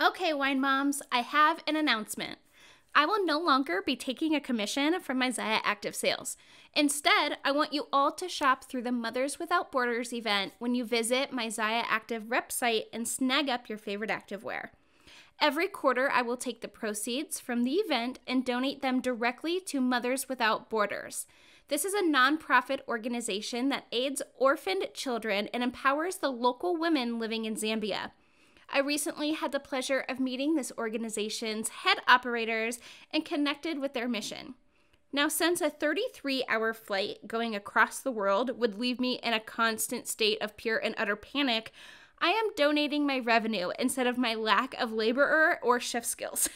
Okay, wine moms, I have an announcement. I will no longer be taking a commission from my Zaya Active sales. Instead, I want you all to shop through the Mothers Without Borders event when you visit my Zaya Active rep site and snag up your favorite activewear. Every quarter, I will take the proceeds from the event and donate them directly to Mothers Without Borders. This is a nonprofit organization that aids orphaned children and empowers the local women living in Zambia. I recently had the pleasure of meeting this organization's head operators and connected with their mission. Now, since a 33-hour flight going across the world would leave me in a constant state of pure and utter panic, I am donating my revenue instead of my lack of laborer or chef skills.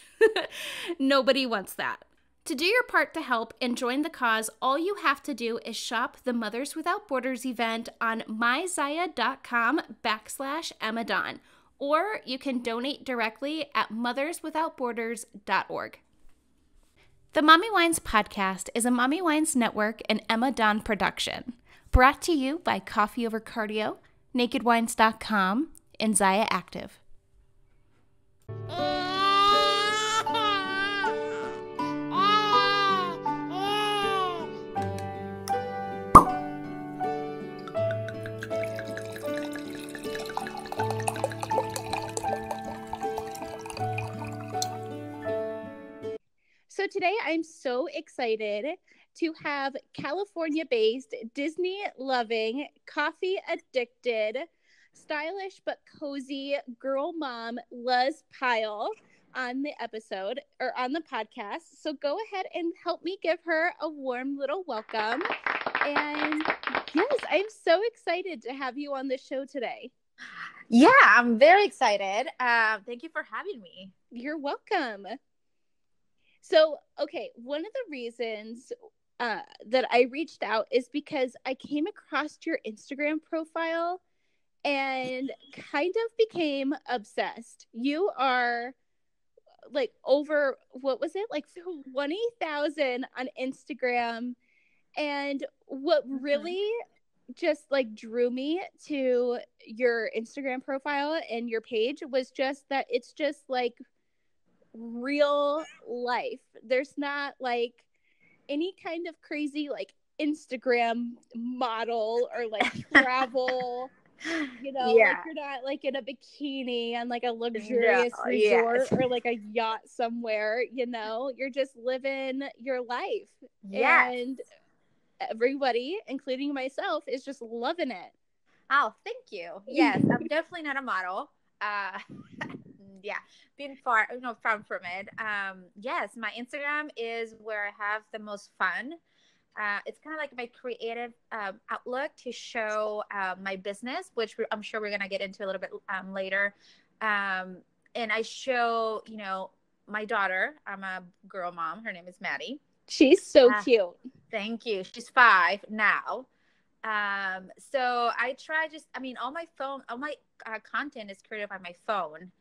Nobody wants that. To do your part to help and join the cause, all you have to do is shop the Mothers Without Borders event on myzaya.com/Emadan, or you can donate directly at motherswithoutborders.org. The Mommy Wines podcast is a Mommy Wines Network and Emma Dawn production, brought to you by Coffee Over Cardio, NakedWines.com, and Zaya Active. So today I'm so excited to have California-based, Disney-loving, coffee-addicted, stylish but cozy girl mom Luz Pyle on the episode or on the podcast. So go ahead and help me give her a warm little welcome. And yes, I'm so excited to have you on the show today. Yeah, I'm very excited. Thank you for having me. You're welcome. So, okay, one of the reasons that I reached out is because I came across your Instagram profile and kind of became obsessed. You are like over, what was it? Like 20,000 on Instagram. And what really just like drew me to your Instagram profile and your page was just that it's just like real life. There's not like any kind of crazy like Instagram model or like travel, you know, like you're not like in a bikini on like a luxurious resort or like a yacht somewhere, you know, you're just living your life. And everybody, including myself, is just loving it. Oh, thank you. Yes, I'm definitely not a model. Being far from it. Yes, my Instagram is where I have the most fun. It's kind of like my creative outlook to show my business, which I'm sure we're gonna get into a little bit later. And I show, my daughter. I'm a girl mom. Her name is Maddie. She's so cute. Thank you. She's 5 now. So I try all my content is created by my phone.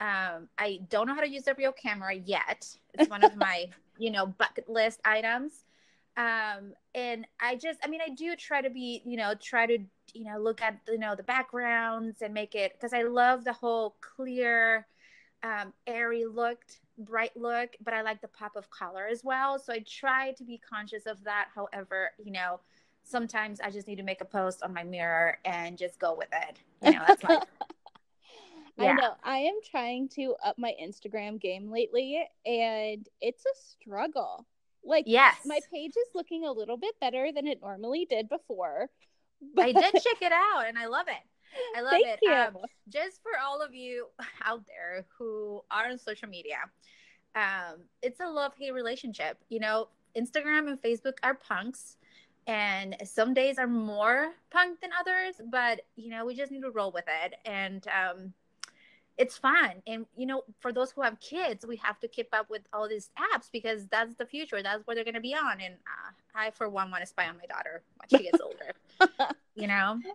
I don't know how to use a real camera yet. It's one of my, bucket list items. And I do try to be, look at, the backgrounds and make it, because I love the whole clear, airy bright look, but I like the pop of color as well. So I try to be conscious of that. However, sometimes I just need to make a post on my mirror and just go with it. That's life. Yeah. I know. I am trying to up my Instagram game lately, and it's a struggle. Like, yes, my page is looking a little bit better than it normally did before. But I did check it out, and I love it. I love Thank it. You. Just for all of you out there who are on social media, it's a love-hate relationship. Instagram and Facebook are punks, and some days are more punk than others, but, we just need to roll with it. And it's fun. And, for those who have kids, we have to keep up with all these apps because that's the future. That's what they're going to be on. And I, for one, want to spy on my daughter when she gets older.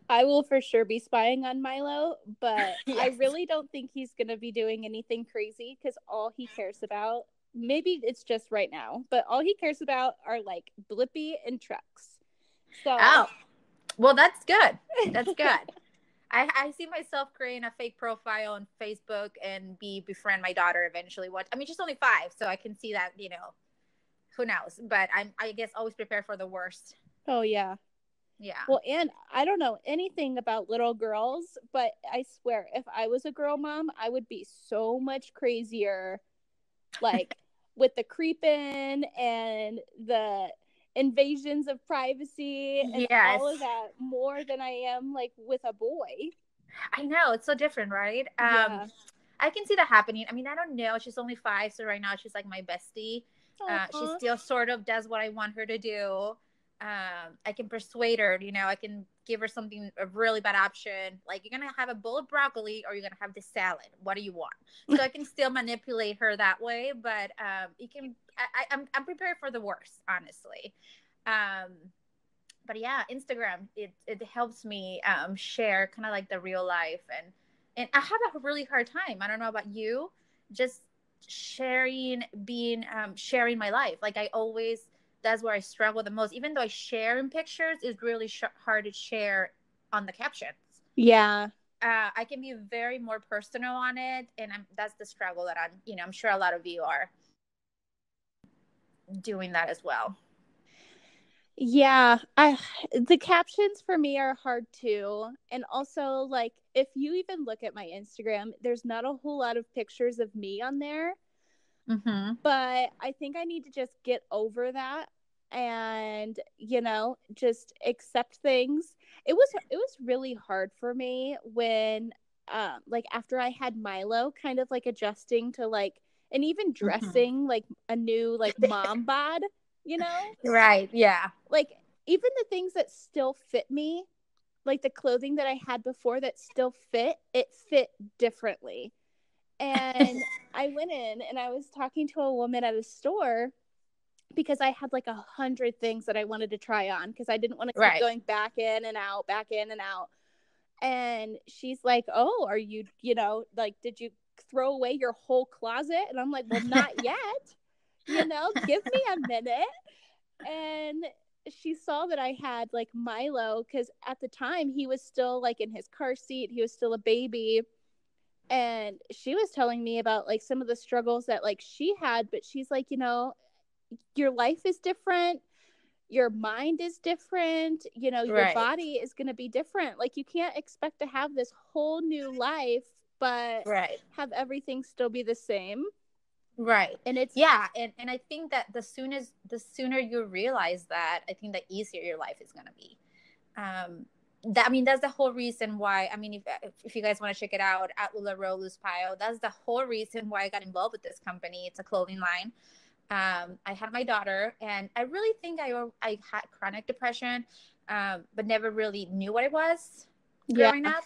I will for sure be spying on Milo, but Yes. I really don't think he's going to be doing anything crazy because all he cares about, maybe it's just right now, but all he cares about are like Blippi and trucks. So, well, that's good. That's good. I see myself creating a fake profile on Facebook and befriend my daughter eventually. What I mean, she's only 5, so I can see that, who knows? But I guess always prepare for the worst. Oh, yeah. Yeah. Well, and I don't know anything about little girls, but I swear, if I was a girl mom, I would be so much crazier, like with the creeping and the invasions of privacy and Yes. all of that more than I am like with a boy. I know, it's so different, right? Yeah. I can see that happening. I mean, I don't know. She's only 5, so right now she's like my bestie. She Aw. still sort of does what I want her to do. I can persuade her, I can give her something, a really bad option. Like, you're going to have a bowl of broccoli or you're going to have this salad. What do you want? So I can still manipulate her that way, but I'm prepared for the worst, honestly. But yeah, Instagram, it helps me share kind of like the real life, and I have a really hard time. I don't know about you, just sharing my life. Like, I always, that's where I struggle the most. Even though I share in pictures, it's really hard to share on the captions. Yeah. I can be very more personal on it, and that's the struggle that I'm sure a lot of you are doing that as well. Yeah, the captions for me are hard too. And also, like, if you even look at my Instagram, there's not a whole lot of pictures of me on there. Mm-hmm. But I think I need to just get over that and, just accept things. It was really hard for me when like after I had Milo, kind of like adjusting to like, and even dressing like a new like mom bod, Right. Yeah. like even the things that still fit me, like the clothing that I had before that still it fit differently. And I went in and I was talking to a woman at a store because I had like 100 things that I wanted to try on because I didn't want to keep Right. going back in and out, back in and out. And she's like, "Oh, are you, like, did you throw away your whole closet?" And I'm like, "Well, not yet. Give me a minute." And she saw that I had like Milo because at the time he was still like in his car seat, he was still a baby. And she was telling me about like some of the struggles that like she had, but she's like, your life is different, your mind is different, your Right. body is going to be different. Like, you can't expect to have this whole new life but Right. have everything still be the same. Right. And it's and I think that the sooner you realize that, I think the easier your life is going to be. That's the whole reason why, I mean, if you guys want to check it out at LuLaRoe Pyle, that's the whole reason why I got involved with this company. It's a clothing line. I had my daughter, and I really think I had chronic depression, but never really knew what it was growing up,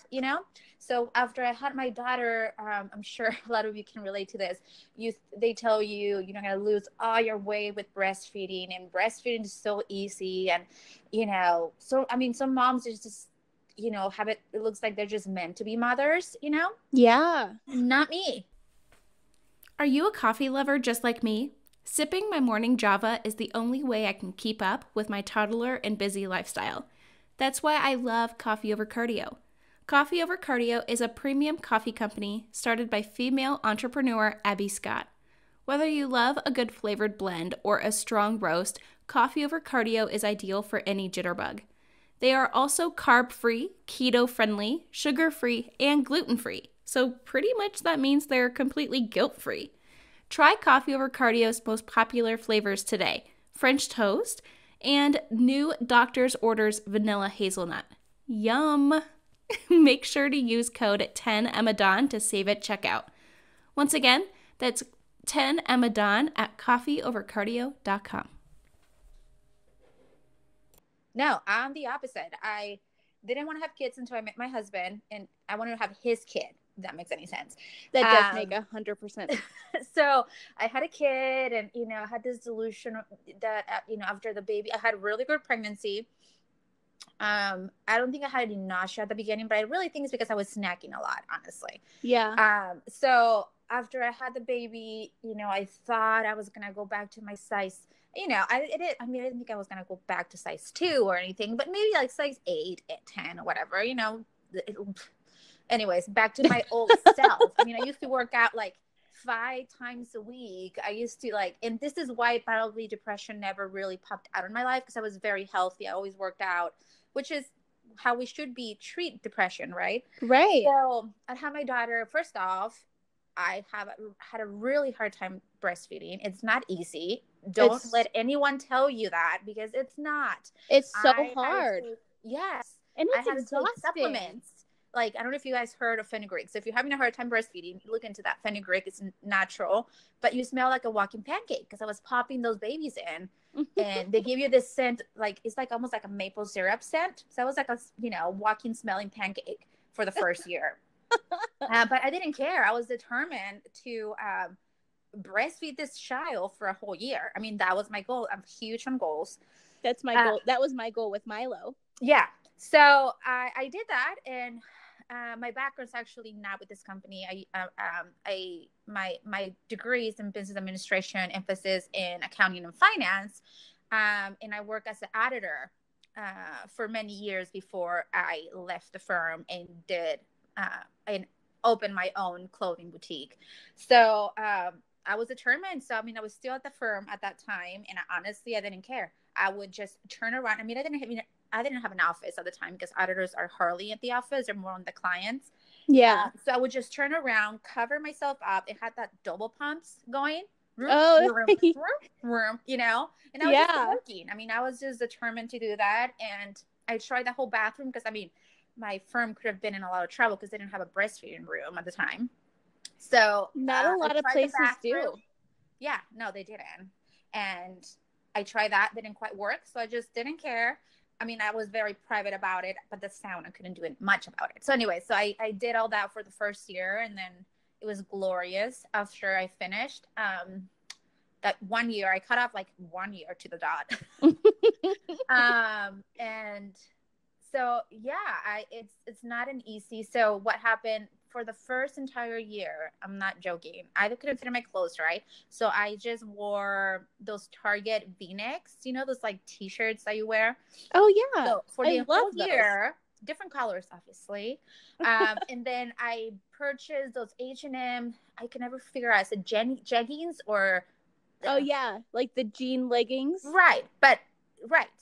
So after I had my daughter, I'm sure a lot of you can relate to this. They tell you you're going to lose all your weight with breastfeeding, and breastfeeding is so easy. And, so, I mean, some moms just, have it looks like they're just meant to be mothers, Yeah. Not me. Are you a coffee lover just like me? Sipping my morning Java is the only way I can keep up with my toddler and busy lifestyle. That's why I love Coffee Over Cardio. Coffee Over Cardio is a premium coffee company started by female entrepreneur Abby Scott. Whether you love a good flavored blend or a strong roast, Coffee Over Cardio is ideal for any jitterbug. They are also carb-free, keto-friendly, sugar-free, and gluten-free. So pretty much that means they're completely guilt-free. Try Coffee Over Cardio's most popular flavors today: French toast and new Doctor's Orders vanilla hazelnut. Yum! Make sure to use code 10EMADON to save at checkout. Once again, that's 10EMADON at coffeeovercardio.com. No, I'm the opposite. I didn't want to have kids until I met my husband, and I wanted to have his kid. If that makes any sense. That does make 100%. So I had a kid, and I had this delusion that after the baby, I had a really good pregnancy. I don't think I had any nausea at the beginning, but I really think it's because I was snacking a lot, honestly. Yeah. So after I had the baby, I thought I was gonna go back to my size. I didn't think I was gonna go back to size 2 or anything, but maybe like size 8, 10, or whatever. Anyways, back to my old self. I mean, I used to work out like 5 times a week. I used to like, and this is why probably depression never really popped out in my life, because I was very healthy. I always worked out, which is how we should be treat depression, right? Right. So I had my daughter. First off, had a really hard time breastfeeding. It's not easy. Don't let anyone tell you that, because it's not. It's so I had to hard. take, yes, And I it's had to take exhausting. supplements. Like, I don't know if you guys heard of fenugreek. So if you're having a hard time breastfeeding, look into that. Fenugreek. It's natural, but you smell like a walking pancake, because I was popping those babies in. And they give you this scent, like it's like almost like a maple syrup scent. So I was like a walking smelling pancake for the first year. But I didn't care. I was determined to breastfeed this child for a whole year. I mean, that was my goal. I'm huge on goals. That's my goal. That was my goal with Milo. Yeah. So I did that, and my background's actually not with this company. My degree is in business administration, emphasis in accounting and finance, and I work as an auditor for many years before I left the firm and did and opened my own clothing boutique. So I was determined. So I mean, I was still at the firm at that time, and honestly, I didn't care. I would just turn around. I mean, I didn't have an office at the time, because auditors are hardly at the office. They're more on the clients. Yeah. So I would just turn around, cover myself up. It had that double pumps going. Oh, You know, and I was just working. I mean, I was just determined to do that. And I tried the whole bathroom, because I mean, my firm could have been in a lot of trouble because they didn't have a breastfeeding room at the time. So not a lot of places do. Yeah, no, they didn't. And I tried that. Didn't quite work. So I just didn't care. I mean, I was very private about it, but the sound, I couldn't do much about it. So anyway, so I did all that for the first year, and then it was glorious after I finished. That 1 year, I cut off like 1 year to the dot. And so, yeah, it's not an easy. So what happened for the first entire year, I'm not joking, I couldn't fit in my clothes, right? So I just wore those Target V-necks, those like t-shirts that you wear. Oh yeah. So for the whole year, different colors, obviously. And then I purchased those H&M, I can never figure out, is it jeggings or... Oh yeah, like the jean leggings. Right. So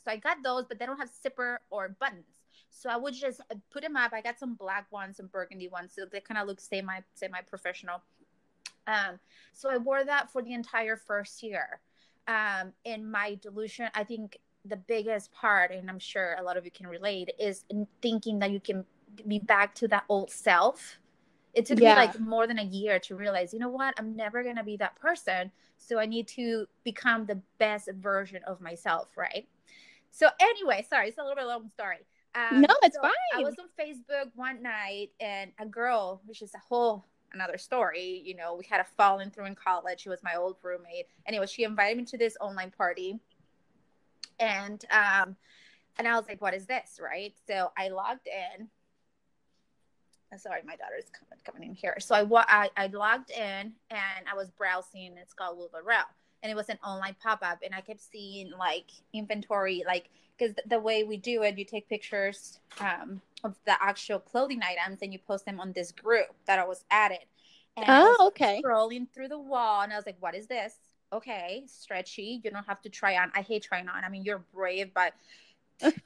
I got those, but they don't have zipper or buttons. So I would just put them up. I got some black ones, some burgundy ones, so they kind of look semi-professional. So I wore that for the entire first year. In my delusion, I think the biggest part, and I'm sure a lot of you can relate, is in thinking that you can be back to that old self. It took me like more than a year to realize, you know what, I'm never going to be that person. So I need to become the best version of myself, right? So anyway, sorry, it's a little bit long story. No, it's fine. I was on Facebook one night, and a girl, which is a whole another story, we had a falling through in college. She was my old roommate. Anyway, she invited me to this online party. And I was like, what is this, right? So I logged in. Sorry, my daughter's coming in here. So I logged in, and I was browsing. It's called LuLaRoe, and it was an online pop-up, and I kept seeing like inventory, like, because the way we do it, you take pictures of the actual clothing items, and you post them on this group that I was added. And I was scrolling through the wall, and I was like, what is this? Okay, stretchy. You don't have to try on. I hate trying on. I mean, you're brave, but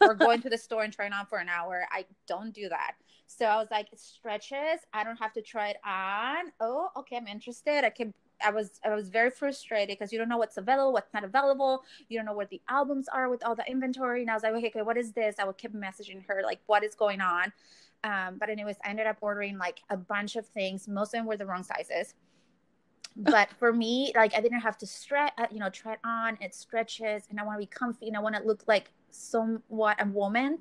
or going to the store and trying on for an hour, I don't do that. So I was like, it stretches. I don't have to try it on. Oh, okay, I'm interested. I was very frustrated, because you don't know what's available, what's not available. You don't know where the albums are with all the inventory. And I was like, okay, what is this? I would keep messaging her, like, what is going on? But anyways, I ended up ordering like a bunch of things. Most of them were the wrong sizes. But for me, like, I didn't have to try it on. It stretches, and I want to be comfy, and I want to look like somewhat a woman,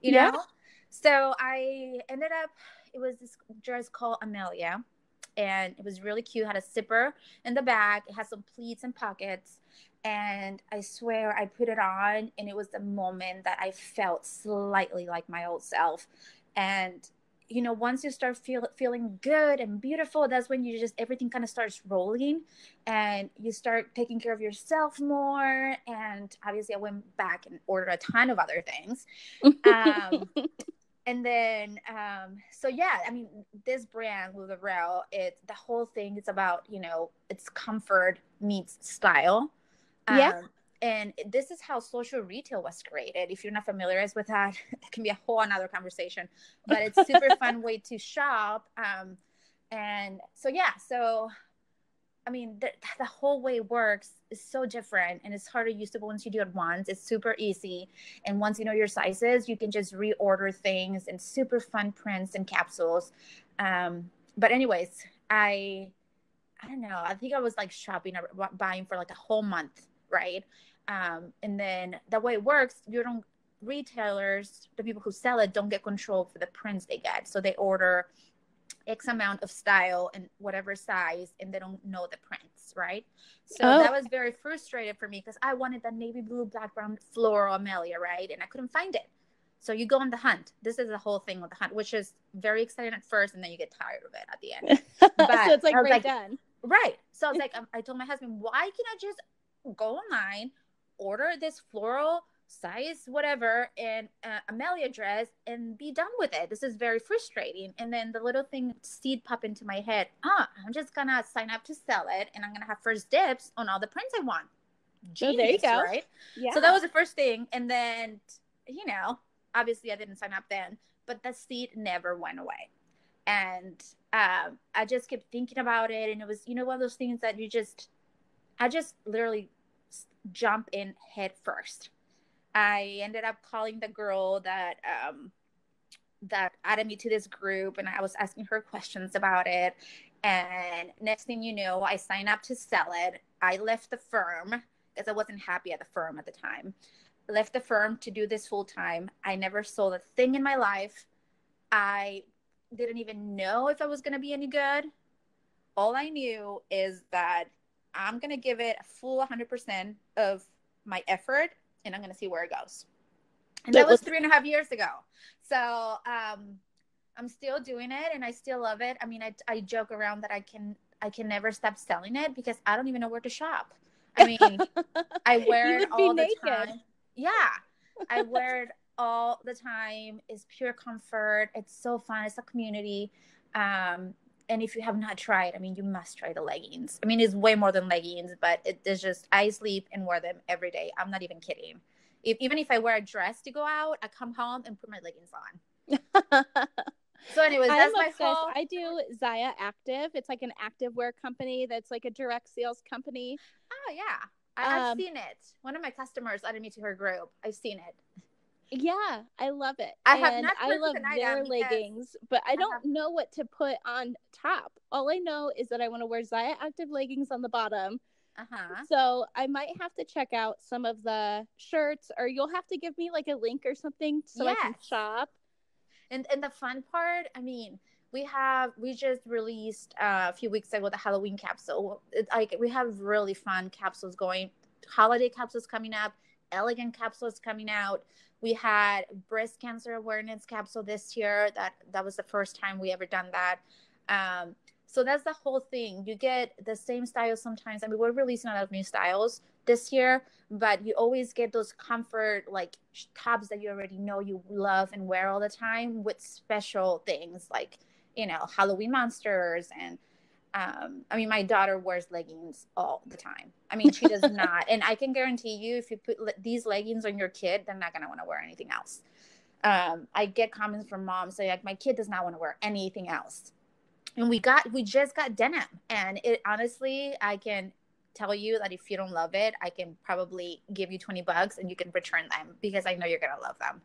you know? So I ended up, it was this dress called Amelia, and it was really cute. It had a zipper in the back. It had some pleats and pockets. And I swear I put it on, and it was the moment that I felt slightly like my old self. And, once you start feeling good and beautiful, that's when everything kind of starts rolling, and you start taking care of yourself more. And obviously I went back and ordered a ton of other things. And then, so yeah, I mean, this brand, LuLaRoe, it's the whole thing is about, it's comfort meets style. Yeah. And this is how social retail was created. If you're not familiar with that, it can be a whole another conversation, but it's super fun way to shop. And so, yeah, so I mean, the whole way it works is so different, and it's harder used to once you do it once. It's super easy. And once you know your sizes, you can just reorder things and super fun prints and capsules. But anyways, I don't know. I think I was like shopping, buying for like a whole month, right? And then the way it works, retailers, the people who sell it don't get control for the prints they get. So they order X amount of style and whatever size, and they don't know the prints, right? So that was very frustrating for me because I wanted that navy blue, black, brown, floral Amelia, right? And I couldn't find it. So you go on the hunt. This is the whole thing with the hunt, which is very exciting at first, and then you get tired of it at the end. But so it's like done. Right. So I was like, I told my husband, why can't I just go online, order this floral size, whatever, and Amelia dress and be done with it? This is very frustrating. And then the little seed popped into my head. I'm just going to sign up to sell it, and I'm going to have first dibs on all the prints I want. Genius, there you go. Right? Yeah. So that was the first thing. And then, obviously I didn't sign up then, but the seed never went away. And I just kept thinking about it. And it was, one of those things that I just literally jump in head first. I ended up calling the girl that added me to this group, and I was asking her questions about it. And next thing you know, I signed up to sell it. I left the firm because I wasn't happy at the firm at the time. I left the firm to do this full time. I never sold a thing in my life. I didn't even know if I was going to be any good. All I knew is that I'm going to give it a full 100% of my effort, and I'm going to see where it goes. And that was 3.5 years ago. So I'm still doing it, and I still love it. I mean, I joke around that I can never stop selling it because I don't even know where to shop. I mean, I wear it all the time. Yeah, I wear it all the time. It's pure comfort. It's so fun. It's a community. And if you have not tried, I mean, you must try the leggings. I mean, it's way more than leggings, but it's just, I sleep and wear them every day. I'm not even kidding. Even if I wear a dress to go out, I come home and put my leggings on. So anyways, that's my whole... I do Zaya Active. It's like an activewear company that's like a direct sales company. Oh, yeah. I've seen it. One of my customers added me to her group. I've seen it. Yeah, I love it. I have not. I love their leggings, but I don't know what to put on top. All I know is that I want to wear Zaya Active leggings on the bottom. So I might have to check out some of the shirts, or you'll have to give me like a link or something so I can shop. And the fun part, I mean, we just released a few weeks ago the Halloween capsule. We have really fun capsules going, holiday capsules coming up, elegant capsules coming out. We had breast cancer awareness capsule this year. That was the first time we ever done that. So that's the whole thing. You get the same styles sometimes. I mean, we're releasing a lot of new styles this year, but you always get those comfort like tops that you already know you love and wear all the time with special things like, Halloween monsters. And I mean, my daughter wears leggings all the time. I mean, she does not. And I can guarantee you, if you put these leggings on your kid, they're not going to want to wear anything else. I get comments from moms saying, like, my kid does not want to wear anything else. And we just got denim. And it honestly, I can tell you that if you don't love it, I can probably give you $20 and you can return them because I know you're going to love them.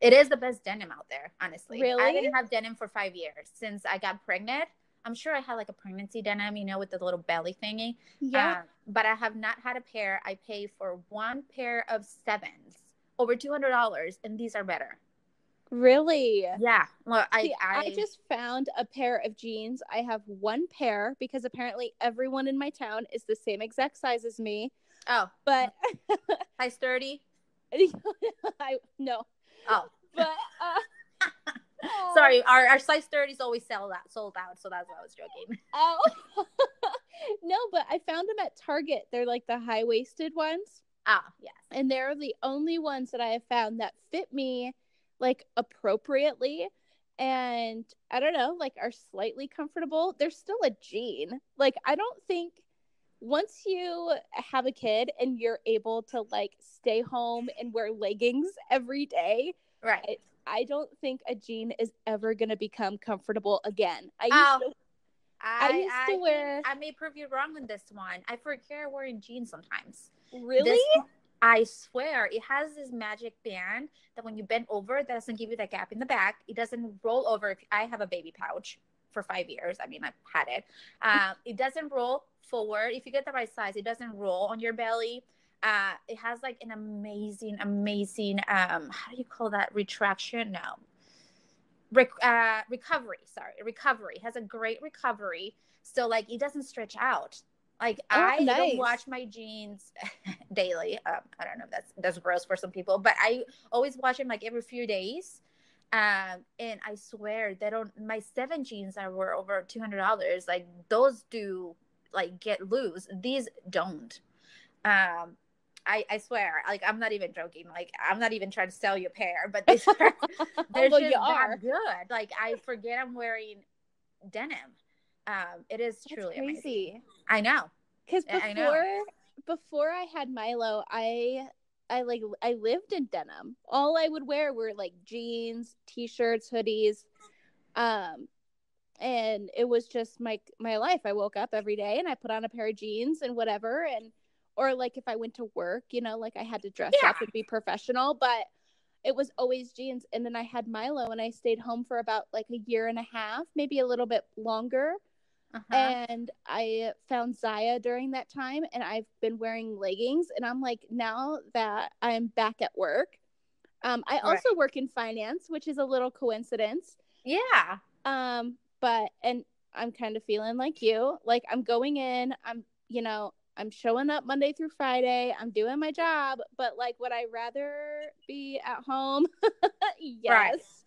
It is the best denim out there, honestly. Really? I didn't have denim for 5 years since I got pregnant. I'm sure I had like a pregnancy denim, with the little belly thingy. Yeah. But I have not had a pair. I pay for one pair of 7s, over $200, and these are better. Really? Yeah. Well, I just found a pair of jeans. I have one pair because apparently everyone in my town is the same exact size as me. Oh. But size 30? No. Oh. But sorry, our size 30 is always sold out, so that's why I was joking. Oh. No, but I found them at Target. They're like the high-waisted ones. Ah, yes. And they're the only ones that I have found that fit me like appropriately and I don't know, like are slightly comfortable, they're still a jean. Like I don't think once you have a kid and you're able to like stay home and wear leggings every day, Right. I don't think a jean is ever going to become comfortable again. Oh, I used to I think wear. I may prove you wrong on this one. I forget wearing jeans sometimes. Really? This, I swear, it has this magic band that when you bend over, that doesn't give you that gap in the back. It doesn't roll over. I have a baby pouch for 5 years. I mean, I've had it. It doesn't roll forward. If you get the right size, it doesn't roll on your belly. It has like an amazing, how do you call that? Retraction? No. Recovery. Sorry. Recovery. It has a great recovery. So like it doesn't stretch out. Like Oh, I don't nice. wash my jeans daily. I don't know if that's gross for some people, but I always wash them like every few days. And I swear they don't. My 7 jeans that were over $200, like those do like get loose. These don't. I swear, like I'm not even joking. Like I'm not even trying to sell you a pair, but these are they're Well, just you are. that good. Like I forget I'm wearing denim. It is That's truly crazy. amazing. I know. Because I know. before I had Milo, I lived in denim. All I would wear were like jeans, t-shirts, hoodies. Um and it was just my life. I woke up every day and I put on a pair of jeans and whatever, and or like if I went to work, you know, like I had to dress Yeah. up and be professional, but it was always jeans. And then I had Milo and I stayed home for about like a year and a half, maybe a little bit longer. Uh-huh. And I found Zaya during that time and I've been wearing leggings, and I'm like, now that I'm back at work, I Right. also work in finance, which is a little coincidence. Yeah. But and I'm kind of feeling like you, like I'm going in, I'm showing up Monday through Friday, I'm doing my job, but like would I rather be at home? Right. Yes.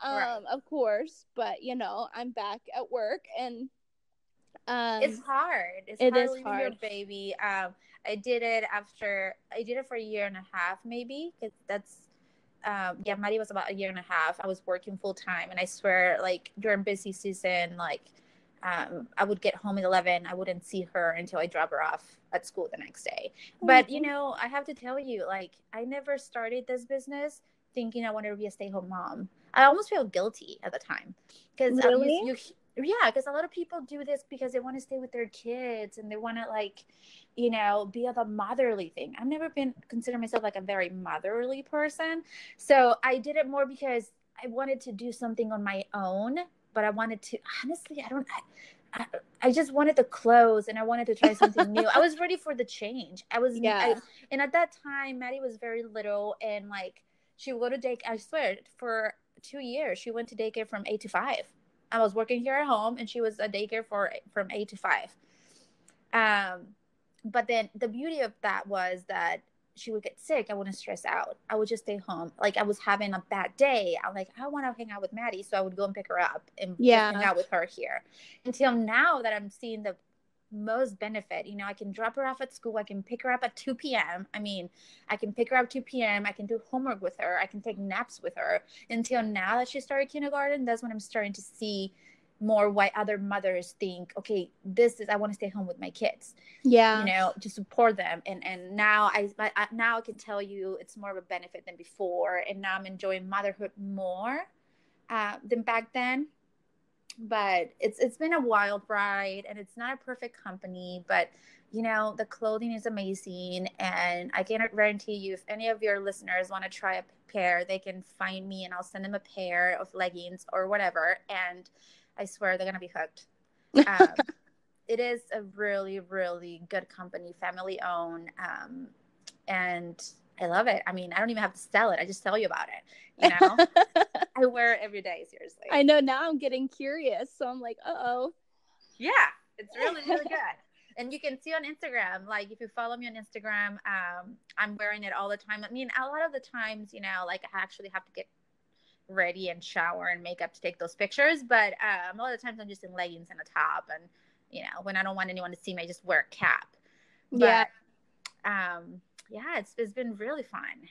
Right. Of course, but I'm back at work, and It's hard. It's it hard is leaving your hard. baby. I did it for a year and a half, maybe. 'Cause that's, yeah, Maddie was about a year and a half. I was working full time, and I swear, like during busy season, like, I would get home at 11. I wouldn't see her until I drop her off at school the next day. But I have to tell you, like, I never started this business thinking I wanted to be a stay-home mom. I almost felt guilty at the time because Really? yeah, because a lot of people do this because they want to stay with their kids and they want to like, be the motherly thing. I've never been consider myself like a very motherly person. So I did it more because I wanted to do something on my own, but I wanted to, honestly, I just wanted the clothes and I wanted to try something new. I was ready for the change. Yeah. And at that time, Maddie was very little and like she would go to daycare. I swear, for 2 years, she went to daycare from 8 to 5. I was working here at home and she was at daycare from 8 to 5. But then the beauty of that was that she would get sick. I wouldn't stress out. I would just stay home. Like I was having a bad day. I'm like, I want to hang out with Maddie. So I would go and pick her up and just hang out with her here. Until now that I'm seeing the most benefit, I can drop her off at school. I can pick her up at 2 p.m. I mean, I can pick her up 2 p.m. I can do homework with her. I can take naps with her. Until now that she started kindergarten, that's when I'm starting to see more why other mothers think, okay, I want to stay home with my kids. Yeah. To support them. And now now I can tell you it's more of a benefit than before. And now I'm enjoying motherhood more than back then. But it's been a wild ride and it's not a perfect company, but the clothing is amazing. And I can guarantee you, if any of your listeners want to try a pair, they can find me and I'll send them a pair of leggings or whatever. And I swear they're going to be hooked. It is a really, really good company, family owned. And I love it. I mean, I don't even have to sell it. I just tell you about it. I wear it every day, seriously. I know, now I'm getting curious. So I'm like, uh-oh. Yeah, it's really, really good. And you can see on Instagram, like if you follow me on Instagram, I'm wearing it all the time. I mean, a lot of the times, like I actually have to get ready and shower and makeup to take those pictures. But a lot of the times I'm just in leggings and a top. And, when I don't want anyone to see me, I just wear a cap. But, Yeah. yeah, it's been really fun.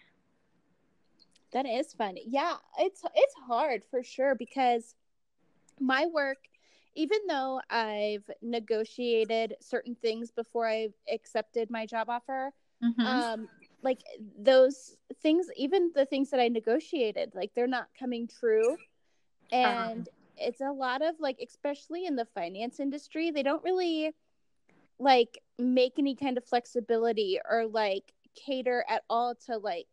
That is fun. Yeah, it's hard for sure because my work, even though I've negotiated certain things before I accepted my job offer, Mm-hmm. um, like those things, even the things that I negotiated, like they're not coming true. And it's a lot of like, especially in the finance industry, they don't really like make any kind of flexibility or like cater at all to like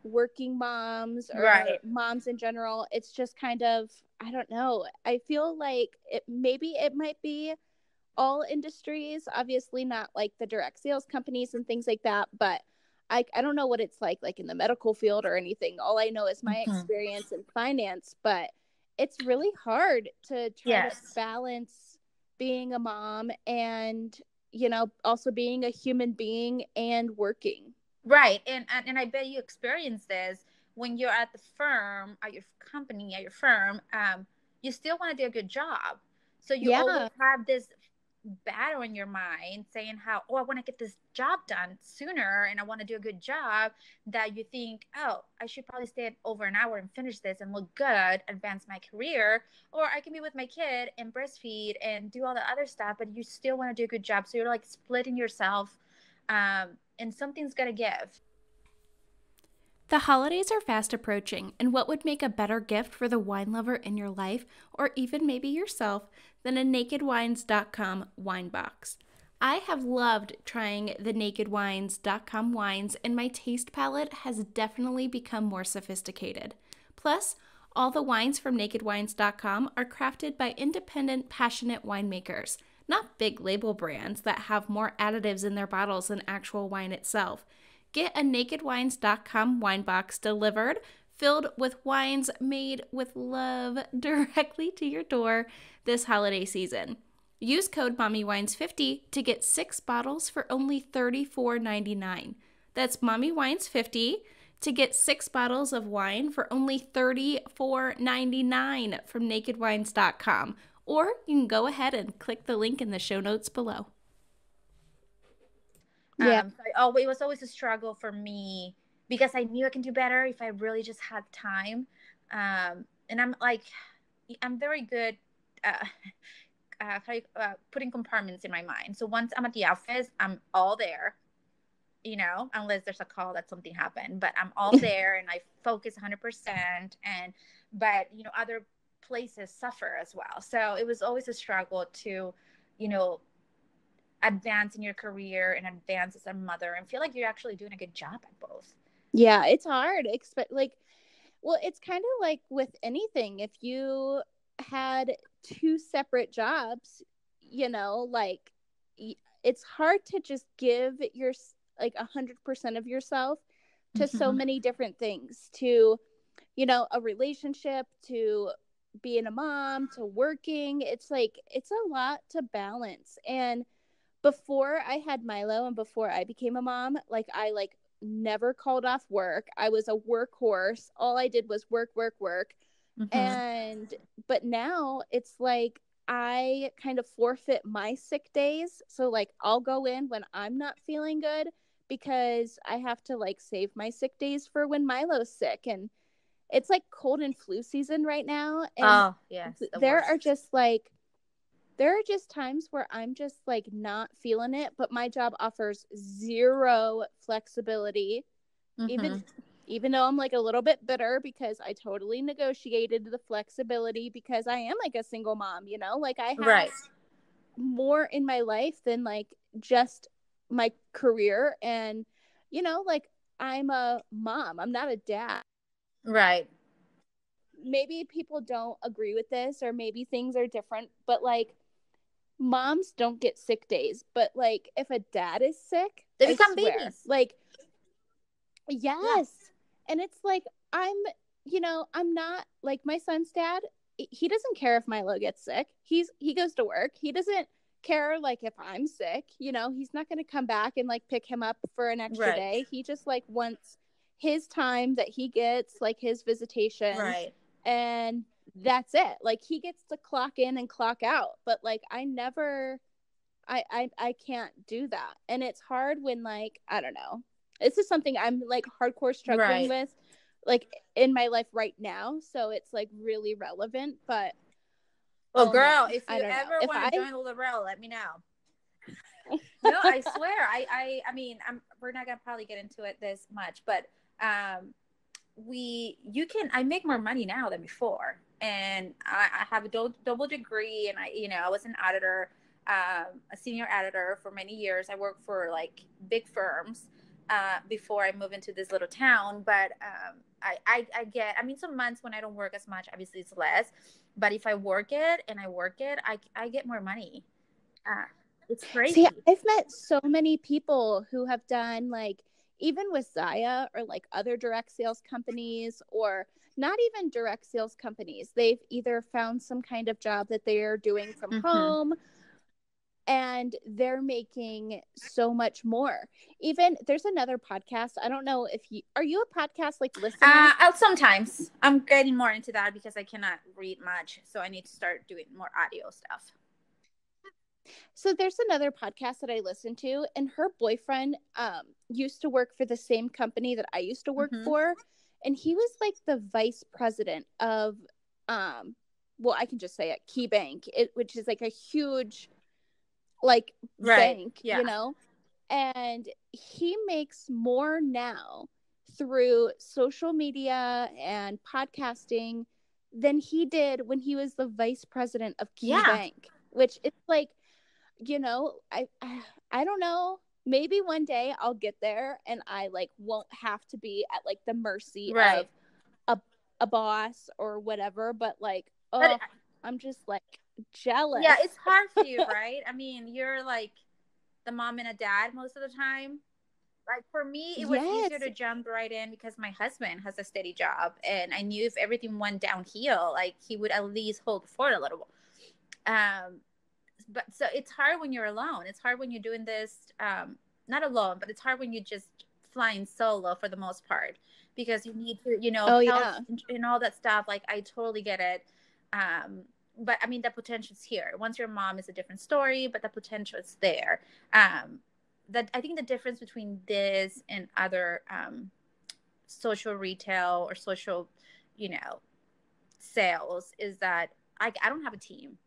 working moms or Right. moms in general. It's just kind of, I don't know. I feel like it might be all industries, obviously not like the direct sales companies and things like that, but I don't know what it's like in the medical field or anything. All I know is my Mm-hmm. experience in finance, but it's really hard to try to Yes. balance being a mom and, you know, also being a human being and working. Right. And I bet you experience this when you're at the firm, at your company, at your firm, you still want to do a good job. So you always Yeah. have this battle in your mind saying how, oh, I want to get this job done sooner and I want to do a good job, that you think, oh, I should probably stay over an hour and finish this and look good, advance my career, or I can be with my kid and breastfeed and do all the other stuff, but you still want to do a good job. So you're like splitting yourself, and something's got to give. The holidays are fast approaching, and what would make a better gift for the wine lover in your life, or even maybe yourself, than a nakedwines.com wine box? I have loved trying the nakedwines.com wines, and my taste palette has definitely become more sophisticated. Plus, all the wines from nakedwines.com are crafted by independent, passionate winemakers, not big label brands that have more additives in their bottles than actual wine itself. Get a nakedwines.com wine box delivered, filled with wines made with love directly to your door this holiday season. Use code MOMMYWINES50 to get 6 bottles for only $34.99. That's MOMMYWINES50 to get 6 bottles of wine for only $34.99 from nakedwines.com. Or you can go ahead and click the link in the show notes below. Yeah. It was always a struggle for me because I knew I can do better if I really just had time. And I'm like, I'm very good. Uh, Putting compartments in my mind. So once I'm at the office, I'm all there, unless there's a call that something happened, but I'm all there and I focus 100%. But, other places suffer as well. So it was always a struggle to, you know, advance in your career and advance as a mother and feel like you're actually doing a good job at both. Yeah, it's hard. Well, it's kind of like with anything. If you had two separate jobs, you know, like it's hard to just give your like 100% of yourself to so Mm-hmm. many different things, to, you know, a relationship, to being a mom, to working. It's like, it's a lot to balance. And before I had Milo and before I became a mom, like I like never called off work. I was a workhorse. All I did was work, work, work. Mm-hmm. And but now it's like I kind of forfeit my sick days. So like I'll go in when I'm not feeling good because I have to like save my sick days for when Milo's sick. And it's like cold and flu season right now, and Oh, yes, the there worst. are just like there are just times where I'm just like not feeling it, but my job offers zero flexibility. Mm-hmm. Even though I'm like a little bit bitter because I totally negotiated the flexibility because I am like a single mom, you know? Like I have Right. more in my life than like just my career, and you know, like I'm a mom. I'm not a dad. Right. Maybe people don't agree with this or maybe things are different, but like moms don't get sick days, but like if a dad is sick, They I become swear, babies. like Yeah. yes. And it's like I'm, you know, I'm not like my son's dad. He doesn't care if Milo gets sick. He goes to work. He doesn't care like if I'm sick, you know, he's not going to come back and like pick him up for an extra Right. day. He just like wants his time that he gets, like his visitation, Right. and that's it. Like he gets to clock in and clock out, but like I never I can't do that. And it's hard when like, I don't know. This is something I'm like hardcore struggling Right. with like in my life right now, so it's like really relevant. But Well, oh girl, man, if I you don't know. ever If want I to join LuLaRoe, let me know. No, I swear. I mean, we're not gonna probably get into it this much, but I make more money now than before, and I have a double degree, and I was an auditor, a senior editor for many years. I worked for like big firms before I moved into this little town, but I get, I mean, some months when I don't work as much, obviously it's less, but if I work it and I work it, I get more money. uh, it's see, crazy. I've met so many people who have done like, even with Zaya or like other direct sales companies, or not even direct sales companies, they've either found some kind of job that they're doing from Mm-hmm. home, and they're making so much more. Even there's another podcast. I don't know if are you a podcast like listener? Sometimes I'm getting more into that because I cannot read much, so I need to start doing more audio stuff. So there's another podcast that I listen to, and her boyfriend used to work for the same company that I used to work Mm-hmm. for, and he was like the vice president of well, I can just say it, Key Bank, which is like a huge like Right. bank, Yeah. you know? And he makes more now through social media and podcasting than he did when he was the vice president of Key Yeah. Bank, which is like, I don't know. Maybe one day I'll get there and I like won't have to be at like the mercy Right. of a boss or whatever, but like, But I'm just like jealous. yeah, it's hard for you, right? I mean, you're like the mom and a dad most of the time. Like for me, it was easier to jump right in because my husband has a steady job, and I knew if everything went downhill, like he would at least hold the fort a little. But so it's hard when you're alone. It's hard when you're doing this, not alone, but it's hard when you're just flying solo for the most part, because you need to, health and all that stuff. Like I totally get it. But I mean, the potential's here. Once you're a mom is a different story, but the potential is there. That I think the difference between this and other social retail or social, sales is that I don't have a team.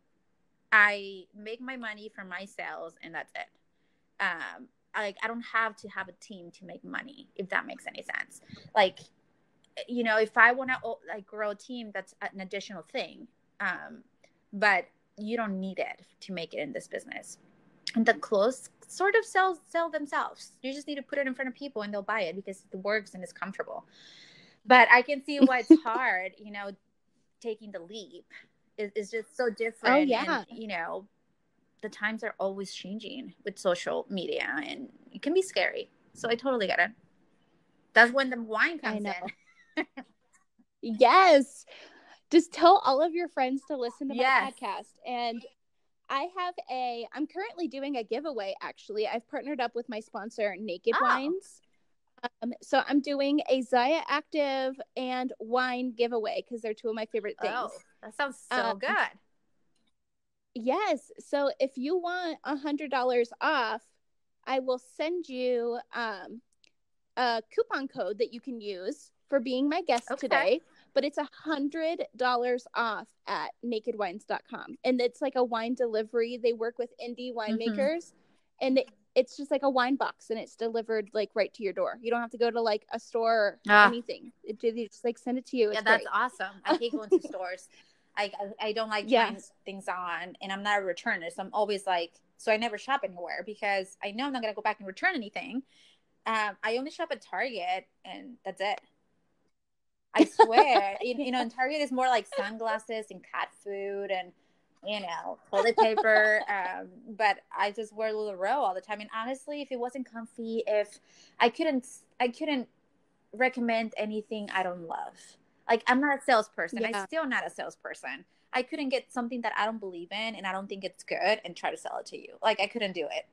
I make my money from my sales, and that's it. I don't have to have a team to make money, if that makes any sense. Like, if I want to like grow a team, that's an additional thing. But you don't need it to make it in this business. And the clothes sort of sell themselves. You just need to put it in front of people and they'll buy it because it works and it's comfortable. But I can see why it's hard, taking the leap is just so different. Oh, yeah. And, the times are always changing with social media, and it can be scary. So I totally get it. That's when the wine comes in. Yes. Just tell all of your friends to listen to my Yes. podcast. And I'm currently doing a giveaway, actually. I've partnered up with my sponsor, Naked Wines. So I'm doing a Zaya Active and wine giveaway because they're two of my favorite things. Oh, that sounds so good. Yes. So if you want $100 off, I will send you a coupon code that you can use for being my guest today. But it's $100 off at nakedwines.com. And it's like a wine delivery. They work with indie winemakers. And it's just like a wine box, and it's delivered like right to your door. You don't have to go to like a store or anything. They just like send it to you. It's that's great. Awesome. I hate going to stores. I don't like trying things on, and I'm not a returner. So I'm always like, so I never shop anywhere because I know I'm not going to go back and return anything. I only shop at Target, and that's it. I swear, and Target is more like sunglasses and cat food and, toilet paper. But I just wear LuLaRoe all the time. And honestly, if it wasn't comfy, if I couldn't recommend anything I don't love. Like, I'm not a salesperson. I'm still not a salesperson. I couldn't get something that I don't believe in and I don't think it's good and try to sell it to you. Like, I couldn't do it.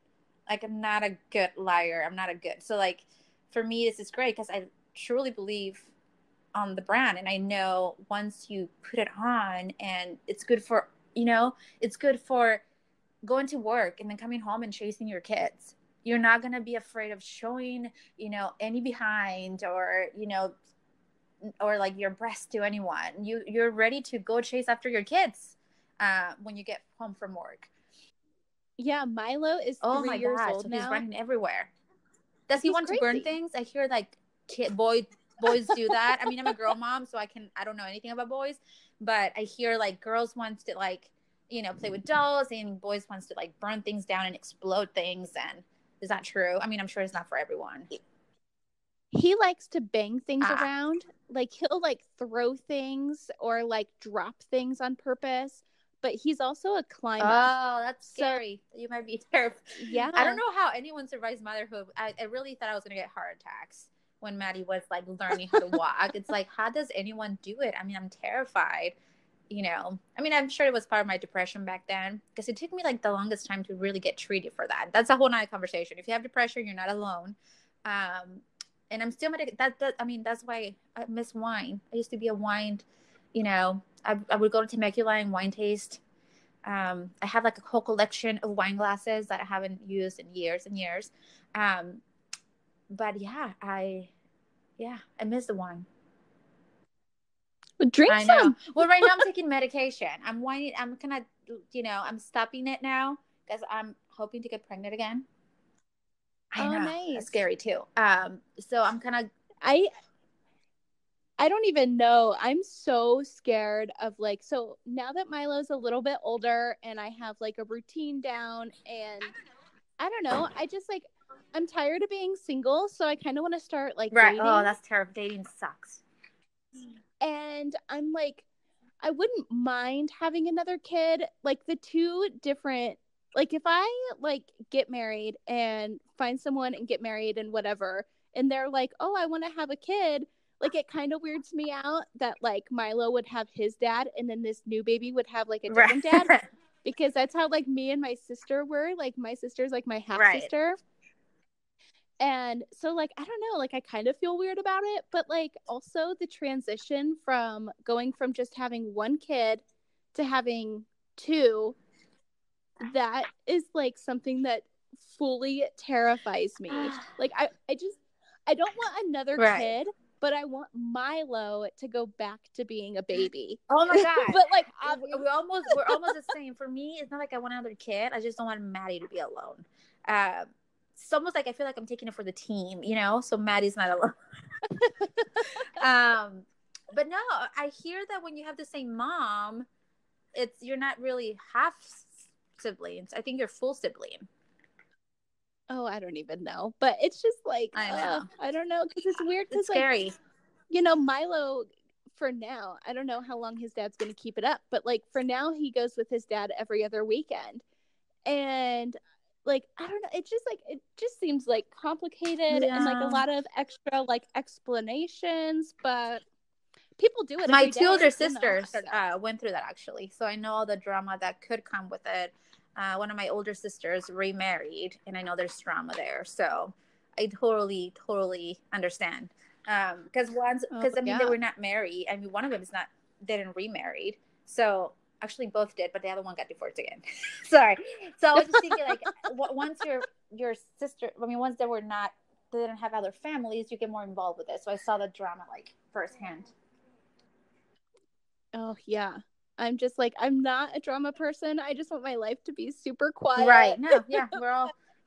Like, I'm not a good liar. I'm not a good. So, like, for me, this is great because I truly believe on the brand. And I know once you put it on, and it's good for, it's good for going to work and then coming home and chasing your kids. You're not going to be afraid of showing, any behind or, or like your breast to anyone. You're ready to go chase after your kids when you get home from work. Yeah, Milo is Oh 3 my years god, old so he's now. running everywhere. Does he He's want to burn crazy. things? I hear like boys do that. I mean, I'm a girl mom, so I don't know anything about boys, but I hear like girls wants to like, play with dolls, and boys wants to like burn things down and explode things. And is that true? I mean, I'm sure it's not for everyone. He likes to bang things Ah. around. Like he'll like throw things or like drop things on purpose, but he's also a climber. Oh, that's So scary. You might be terrible. yeah. I don't know how anyone survives motherhood. I really thought I was going to get heart attacks when Maddie was like learning how to walk. It's like, how does anyone do it? I mean, I'm terrified. I mean, I'm sure it was part of my depression back then, because it took me like the longest time to really get treated for that. That's a whole nother conversation. If you have depression, you're not alone. And I'm still medicated. I mean, that's why I miss wine. I used to be a wine, I would go to Temecula and wine taste. I have like a whole collection of wine glasses that I haven't used in years and years. But yeah, I miss the wine. Drink I know. some. Well, right now I'm taking medication. I'm whining. I'm kind of, I'm stopping it now because I'm hoping to get pregnant again. I know. Nice. That's scary too. So I'm kind of. I don't even know. I'm so scared of like, so now that Milo's a little bit older and I have like a routine down, and I don't know, I just like, I'm tired of being single. So I kind of want to start like Right. dating. Oh, that's terrible. Dating sucks. And I'm like, I wouldn't mind having another kid. Like the two different, like if I like get married and find someone and get married and whatever, and they're like, oh, I want to have a kid. Like it kind of weirds me out that like Milo would have his dad and then this new baby would have like a different dad, because that's how like me and my sister were. Like my sister's like my half sister. Right. And so like I don't know, like I kind of feel weird about it, but like also the transition from going from just having one kid to having two, that is like something that fully terrifies me. Like I don't want another kid, but I want Milo to go back to being a baby. Oh my god. But like we're almost the same. For me, it's not like I want another kid. I just don't want Maddie to be alone. It's almost like I feel like I'm taking it for the team, so Maddie's not alone. But no, I hear that when you have the same mom, you're not really half siblings. I think you're full sibling. Oh, I don't even know. But it's just like, I don't know, because it's weird. It's scary. Milo, for now, I don't know how long his dad's going to keep it up, but like for now, he goes with his dad every other weekend. And like, I don't know, it just seems like complicated and like a lot of extra like explanations, but people do it. My two older sisters went through that actually. So I know all the drama that could come with it. One of my older sisters remarried, and I know there's drama there. So I totally understand. Because they were not married. I mean, one of them didn't remarried. So actually both did, but the other one got divorced again. Sorry. So I was just thinking like once your sister, once they didn't have other families, you get more involved with it. So I saw the drama like firsthand. Oh yeah. I'm just like, I'm not a drama person. I just want my life to be super quiet. Right. No, yeah.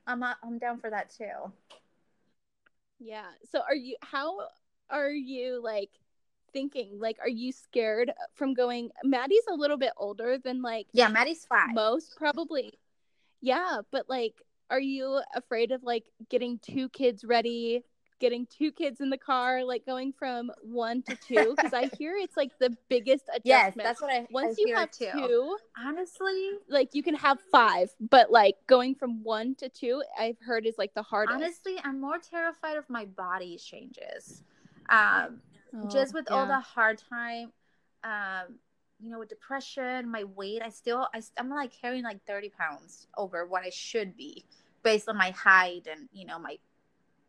I'm down for that too. Yeah. So how are you like thinking? Like, are you scared from going? Maddie's a little bit older than like. Yeah, Maddie's 5. Most probably. Yeah. But like, are you afraid of like getting 2 kids ready, getting 2 kids in the car, like going from 1 to 2? Because I hear it's like the biggest adjustment. Yes, that's what Once you have too. 2, honestly, like you can have 5, but like going from 1 to 2, I've heard is like the hardest. Honestly, I'm more terrified of my body's changes. Just with all the hard time, with depression, my weight, I'm like carrying like 30 pounds over what I should be based on my height and, my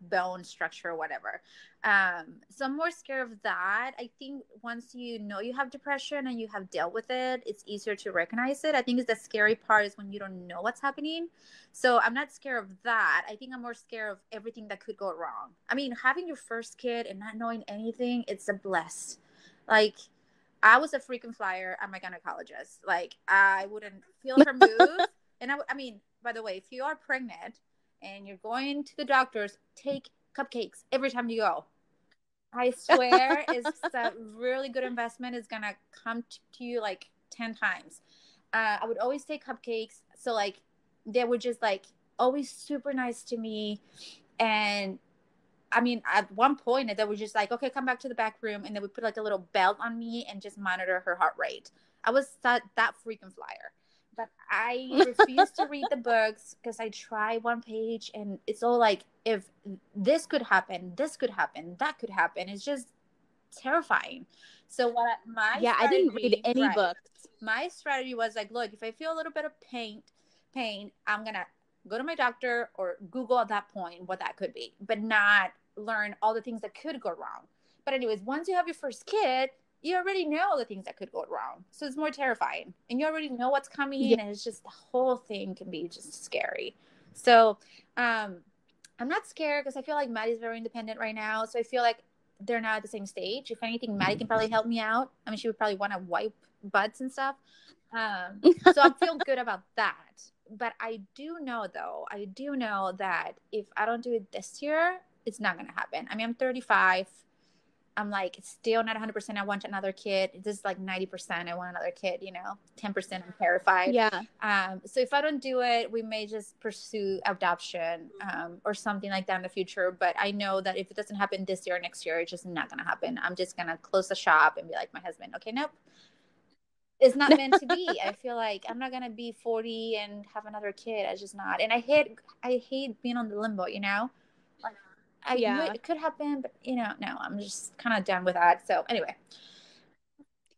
bone structure or whatever. So I'm more scared of that. I think once you know you have depression and you have dealt with it, it's easier to recognize it. I think the scary part is when you don't know what's happening. So I'm not scared of that. I think I'm more scared of everything that could go wrong. I mean, having your first kid and not knowing anything, it's a bless. Like, I was a freaking flyer at my gynecologist. Like, I wouldn't feel her move. And I mean, by the way, if you are pregnant and you're going to the doctors, take cupcakes every time you go. I swear, it's a really good investment. It's gonna come to you like 10 times. I would always take cupcakes. So like, they were just like always super nice to me. And I mean, at one point, they were just like, okay, come back to the back room. And they would put like a little belt on me and just monitor her heart rate. I was that freaking flyer. But I refuse to read the books because I try one page and it's all like, if this could happen, this could happen, that could happen. It's just terrifying. So I didn't read any books. My strategy was like, look, if I feel a little bit of pain, I'm going to go to my doctor or Google at that point what that could be, but not learn all the things that could go wrong. But anyways, once you have your first kid, you already know the things that could go wrong. So it's more terrifying and you already know what's coming. Yeah. And it's just, the whole thing can be just scary. So I'm not scared because I feel like Maddie's very independent right now. So I feel like they're not at the same stage. If anything, Maddie can probably help me out. I mean, she would probably want to wipe butts and stuff. So I feel good about that. But I do know that if I don't do it this year, it's not going to happen. I mean, I'm 35. I'm like, still not 100%. I want another kid. This is like 90%. I want another kid, 10% I'm terrified. Yeah. So if I don't do it, we may just pursue adoption or something like that in the future. But I know that if it doesn't happen this year or next year, it's just not going to happen. I'm just going to close the shop and be like my husband, okay, nope. It's not meant to be. I feel like I'm not going to be 40 and have another kid. I just not. And I hate being on the limbo, it could happen, but no, I'm just kind of done with that. So anyway,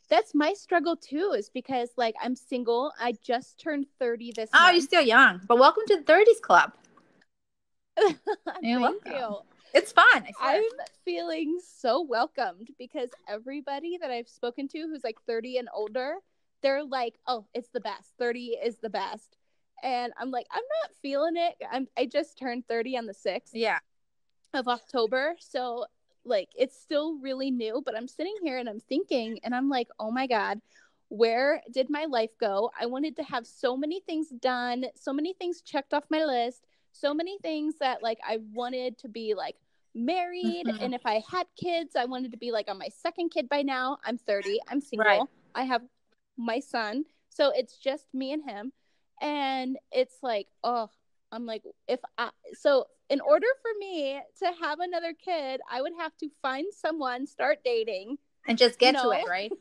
that's my struggle too, is because like I'm single. I just turned 30 this month. Oh, you're still young, but welcome to the 30s club. Thank you. It's fun. I'm feeling so welcomed because everybody that I've spoken to who's like 30 and older, they're like, oh, it's the best. 30 is the best. And I'm like, I'm not feeling it. I just turned 30 on the 6th of October. So like, it's still really new, but I'm sitting here and I'm thinking and I'm like, oh my God, where did my life go? I wanted to have so many things done, so many things checked off my list, so many things that like I wanted to be like married. Mm-hmm. And if I had kids, I wanted to be like on my second kid by now. I'm 30. I'm single. Right. I have my son. So it's just me and him. And it's like, oh, I'm like, so in order for me to have another kid, I would have to find someone, start dating. And just get to it, right?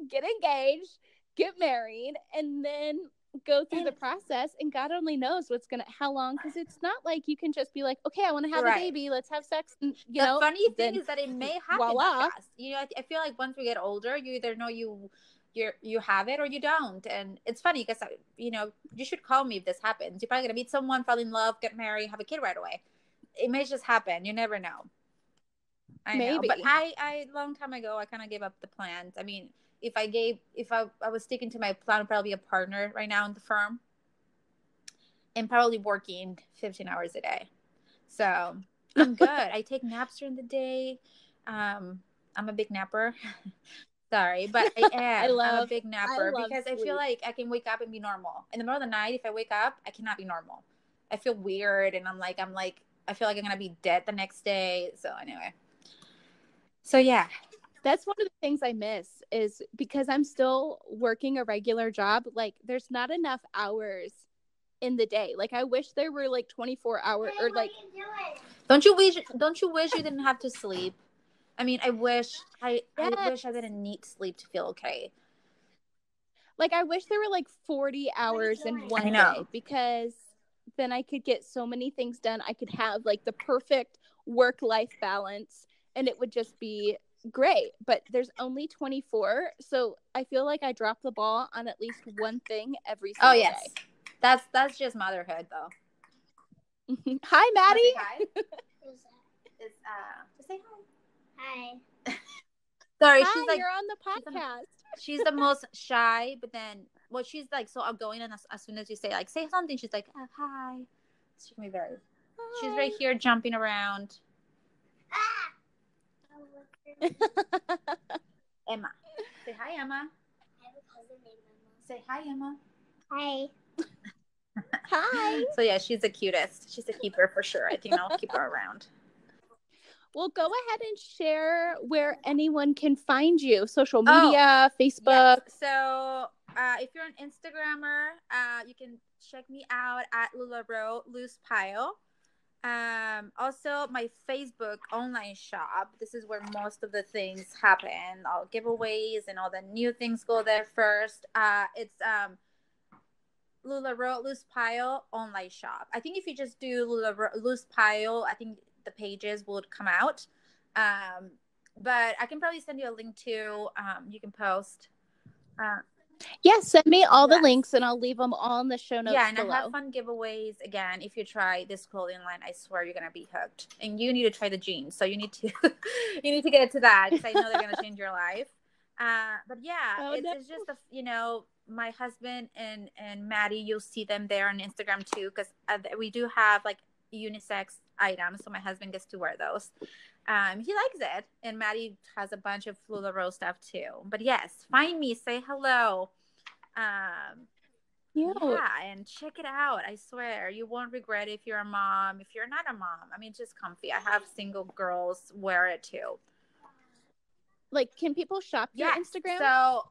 Get engaged, get married, and then go through the process. And God only knows how long, because it's not like you can just be like, okay, I want to have a baby, let's have sex. And, the funny thing is that it may happen fast. I feel like once we get older, you either know you have it or you don't. And it's funny because you should call me if this happens. You're probably gonna meet someone, fall in love, get married, have a kid right away. It may just happen. You never know. I know, but I long time ago I kind of gave up the plans. I mean, if I was sticking to my plan, I'd probably be a partner right now in the firm and probably working 15 hours a day. So I'm good. I take naps during the day. I'm a big napper. Sorry, but I am. I'm a big napper because sleep. I feel like I can wake up and be normal. In the middle of the night, if I wake up, I cannot be normal. I feel weird, and I feel like I'm gonna be dead the next day. So anyway, yeah. That's one of the things I miss is because I'm still working a regular job. Like, there's not enough hours in the day. Like, I wish there were like 24 hours or like. Don't you wish you didn't have to sleep? I mean, I wish I didn't need sleep to feel okay. Like, I wish there were like 40 hours in one day, because then I could get so many things done. I could have like the perfect work-life balance and it would just be great. But there's only 24. So I feel like I drop the ball on at least one thing every single day. That's just motherhood though. Hi, Maddie. Say hi. Just say hi. Hi. Sorry, Hi, she's like, you're on the podcast. she's the most shy, but then, well, she's like so outgoing, and as soon as you say like say something, she's like, hi. She can be very. Hi. She's right here jumping around. Emma, say hi, Emma. I have a cousin named Emma. Say hi, Emma. Hi. Hi. So yeah, she's the cutest. She's a keeper for sure. I think I'll keep her around. Well, go ahead and share where anyone can find you. Social media, Facebook. Yes. So if you're an Instagrammer, you can check me out at LuLaRoe, Loose Pyle. Also my Facebook online shop. This is where most of the things happen. All giveaways and all the new things go there first. It's LuLaRoe Loose Pyle online shop. I think if you just do LuLaRoe Loose Pyle, I think the pages would come out. But I can probably send you a link too. You can post. Yes, send me all the Yes. links and I'll leave them all in the show notes Yeah, and below. I have fun giveaways. Again, if you try this clothing line, I swear you're gonna be hooked. And you need to try the jeans, so you need to you need to get to that because I know they're gonna change your life. But yeah, it's just my husband and Maddie. You'll see them there on Instagram too, because we do have like unisex items, so my husband gets to wear those. He likes it, and Maddie has a bunch of LuLaRoe stuff too. But yes, find me, say hello. Yeah, and check it out. I swear you won't regret it if you're a mom. If you're not a mom, I mean, it's just comfy. I have single girls wear it too. Like, can people shop your Instagram? So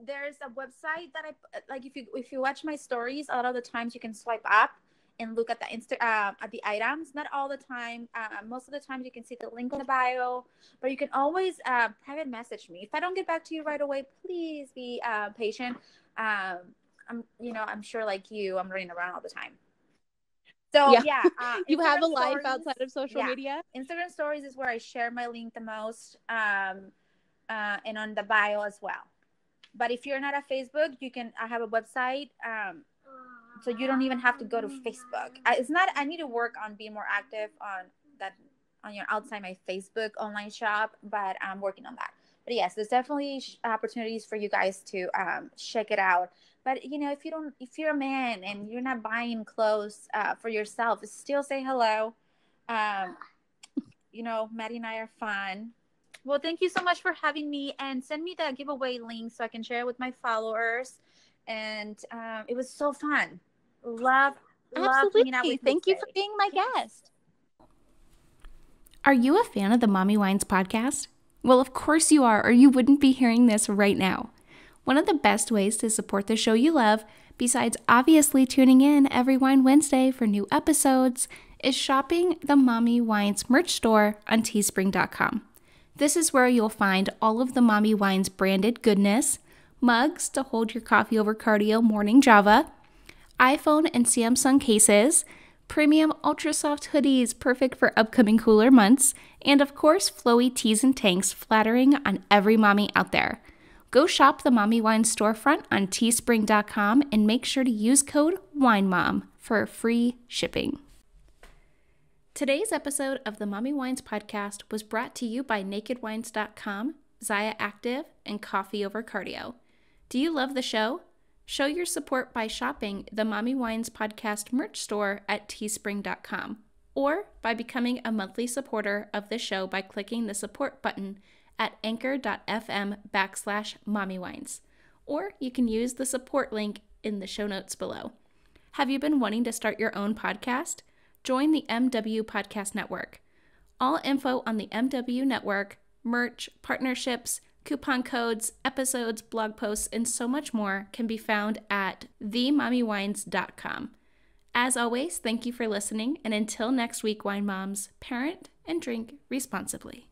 there's a website that I like. If you watch my stories, a lot of the times you can swipe up and look at the at the items. Not all the time. Most of the time you can see the link in the bio, but you can always private message me. If I don't get back to you right away, please be patient. I'm sure like you, I'm running around all the time. So yeah, you have a Instagram life stories, outside of social media. Instagram stories is where I share my link the most, and on the bio as well. But if you're not at Facebook, I have a website, so you don't even have to go to Facebook. I need to work on being more active outside my Facebook online shop, but I'm working on that. But yes, there's definitely opportunities for you guys to check it out. But if you're a man and you're not buying clothes for yourself, still say hello. Maddie and I are fun. Well, thank you so much for having me, and send me the giveaway link so I can share it with my followers. And it was so fun. Love hanging out with you. Thank you for being my guest. Are you a fan of the Mommy Wines podcast? Well, of course you are, or you wouldn't be hearing this right now. One of the best ways to support the show you love, besides obviously tuning in every Wine Wednesday for new episodes, is shopping the Mommy Wines merch store on teespring.com. This is where you'll find all of the Mommy Wines branded goodness, mugs to hold your coffee over cardio morning Java, iPhone and Samsung cases, premium ultra soft hoodies perfect for upcoming cooler months, and of course flowy tees and tanks flattering on every mommy out there. Go shop the Mommy Wines storefront on teespring.com and make sure to use code WINEMOM for free shipping. Today's episode of the Mommy Wines podcast was brought to you by nakedwines.com, Zaya Active, and Coffee Over Cardio. Do you love the show? Show your support by shopping the Mommy Wines podcast merch store at teespring.com, or by becoming a monthly supporter of the show by clicking the support button at anchor.fm/mommywines, or you can use the support link in the show notes below. Have you been wanting to start your own podcast? Join the MW Podcast Network. All info on the MW Network, merch, partnerships, coupon codes, episodes, blog posts, and so much more can be found at themommywines.com. As always, thank you for listening, and until next week, Wine Moms, parent and drink responsibly.